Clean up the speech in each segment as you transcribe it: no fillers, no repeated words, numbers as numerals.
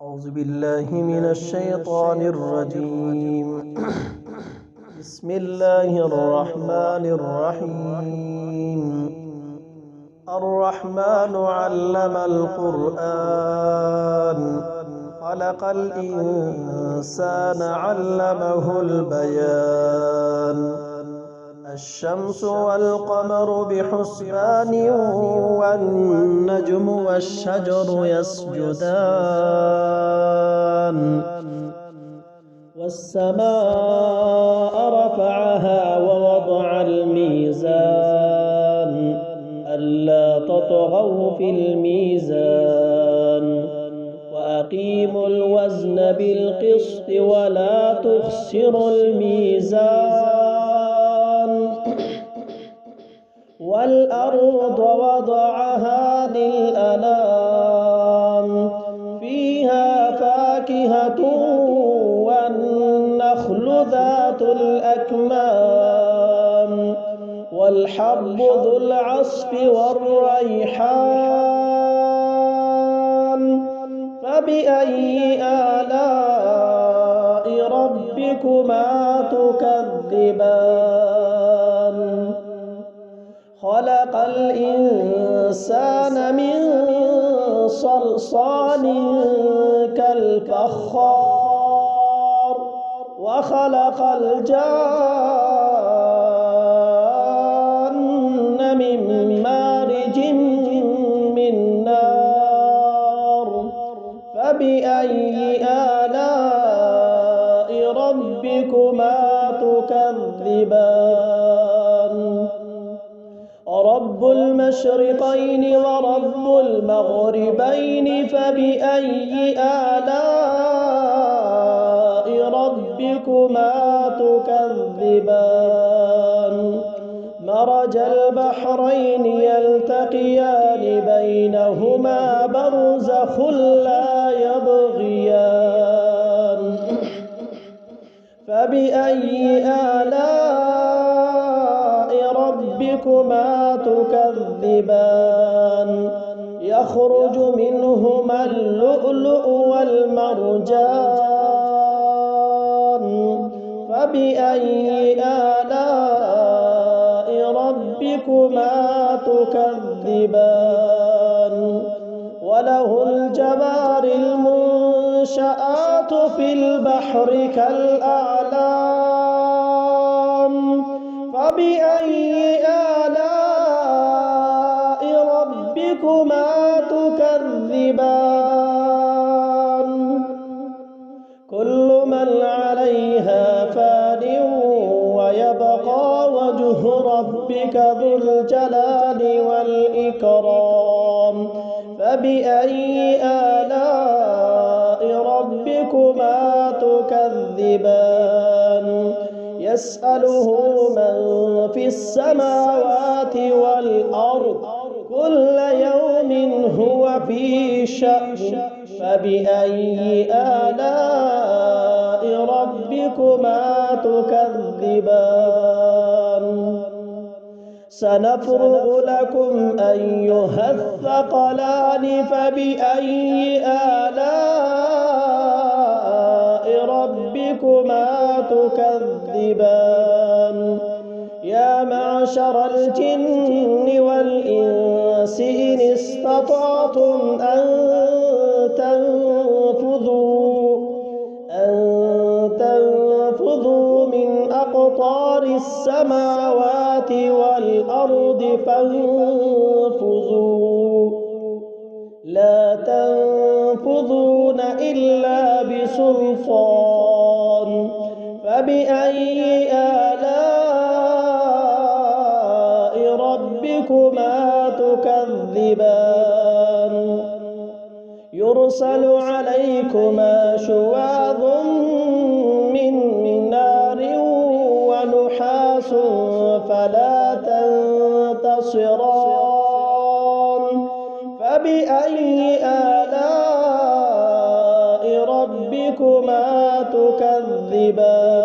أعوذ بالله من الشيطان الرجيم. بسم الله الرحمن الرحيم. الرحمن علم القرآن خلق الإنسان علمه البيان. الشمس والقمر بحسبان والنجم والشجر يسجدان والسماء رفعها ووضع الميزان ألا تطغوا في الميزان وأقيموا الوزن بالقسط ولا تخسروا الميزان والأرض وضعها للأنام فيها فاكهة والنخل ذات الأكمام والحب ذو العصف والريحان فبأي آلاء ربكما تكذبان خلق الإنسان من صلصال كالفخار وخلق الجان من مارج من نار فبأي آلاء ربكما تكذبان رب المشرقين ورب المغربين فبأي آلاء ربكما تكذبان مرج البحرين يلتقيان بينهما برزخ لا يبغيان فبأي آلاء ربكما تكذبان يخرج منهما اللؤلؤ والمرجان فبأي آلاء ربكما تكذبان وله الجوار المنشآت في البحر كالأعلام فبأي آلاء ربكما تكذبان كل من عليها فان ويبقى وجه ربك ذو الجلال والإكرام فبأي آلاء ربكما تكذبان يسأله من في السماوات والأرض كل يوم هو في شأن فبأي آلاء ربكما تكذبان سنفرغ لكم أيها الثقلان فبأي آلاء ربكما تكذبان يا معشر الجن والإنس إن استطعتم أن تنفذوا من أقطار السماوات والأرض فانفذوا لا تنفذون إلا بسلطان فبأي آلاء ربكما تكذبان يرسل عليكما شواظ من نار ونحاس فلا تنتصران فبأي آلاء ربكما تكذبان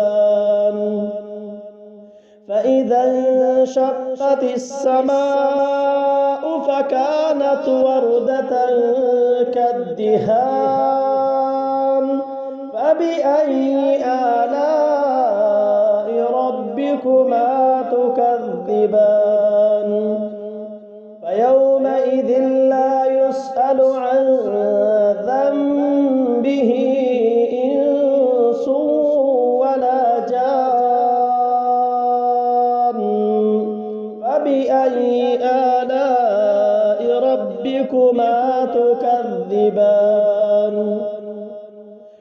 فإذا انشقت السماء فكانت وردة كالدهان فبأي آلاء ربكما تكذبان فيومئذ لا يسأل عن ذنبه إنس ولا جان فبأي آلاء ربكما تكذبان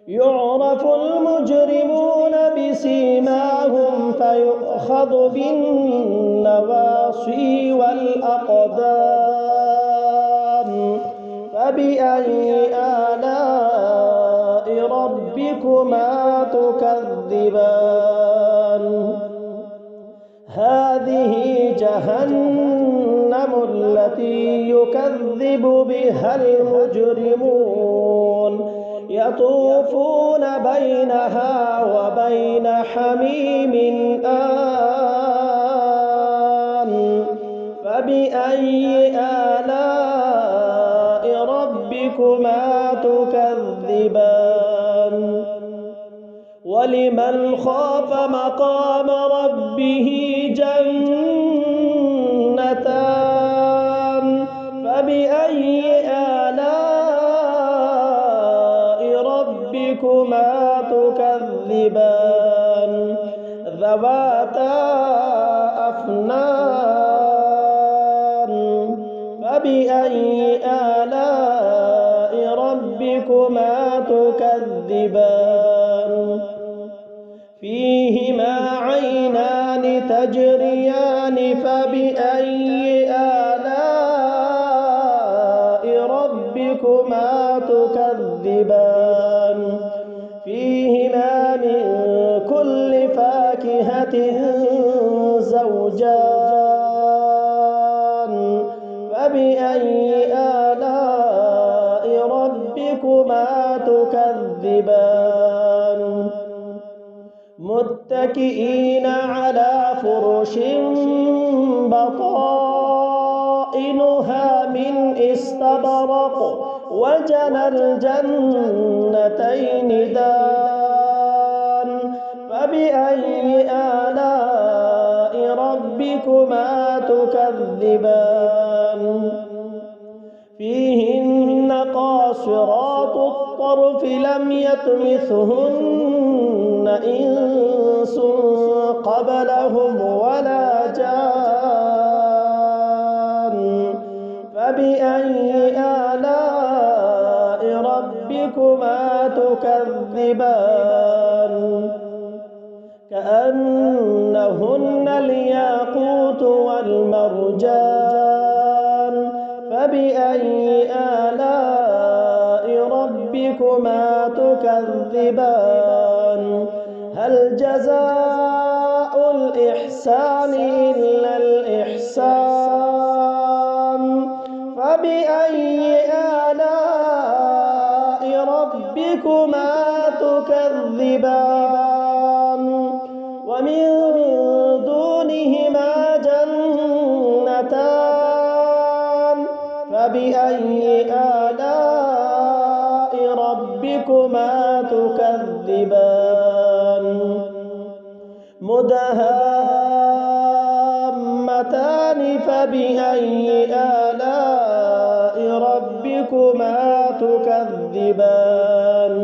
يعرف المجرمون بسيماهم فيؤخذ بالنواصي والأقدام فبأي آلاء ربكما تكذبان هذه جهنم التي يكذب بها المجرمون يطوفون بينها وبين حميم آن فبأي آلاء ربكما تكذبان ولمن خاف مقام ربه جنتان فبأي آلاء ربكما تكذبان ذواتا أفنان فبأي آلاء ربكما تكذبان فيهما عينان تجريان فبأي آلاء ربكما تكذبان فيهما من كل فاكهة زوجان فبأي آلاء ربكما تكذبان متكئين على فرش بطائنها من استبرق وجنى الجنتين دان فبأي آلاء ربكما تكذبان فيهن قاصرات الطرف لم يطمثهن إنس قبلهم ولا جان فبأي آلاء ربكما تكذبان كأنهن الياقوت والمرجان فبأي آلاء ربكما تكذبان هل جزاء الإحسان إلا الإحسان فبأي آلاء ربكما تكذبان ومن دونهما جنتان فبأي آلاء ربكما تكذبان مدهامتان فبأي آلاء ربكما تكذبان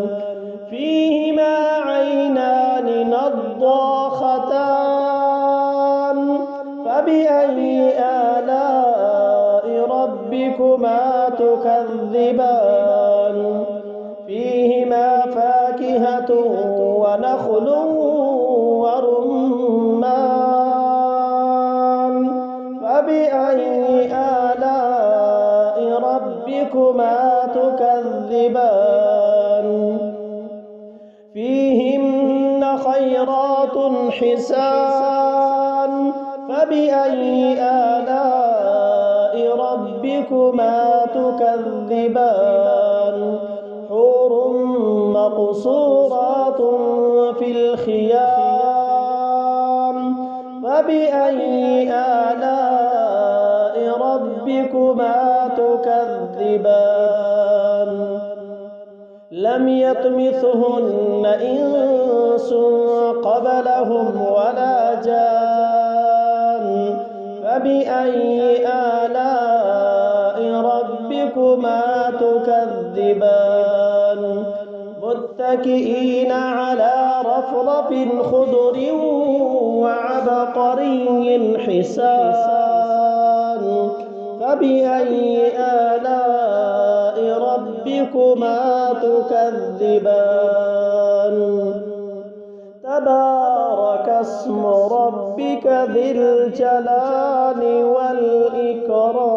فيهما عينان نضاختان فبأي آلاء ربكما تكذبان فيهما فاكهة ونخل ورمان فبأي آلاء ربكما تكذبان فيهن خيرات حسان فبأي آلاء ربكما تكذبان حور مقصورات في الخيام فبأي آلاء ربكما تكذبان لم يطمثهن إنس قبلهم ولا جان فبأي آلاء ربكما تكذبان متكئين على رفرف خضر وعبقري حسان فبأي آلاء ربكما تكذبان تبارك اسم ربك ذي الجلال والإكرام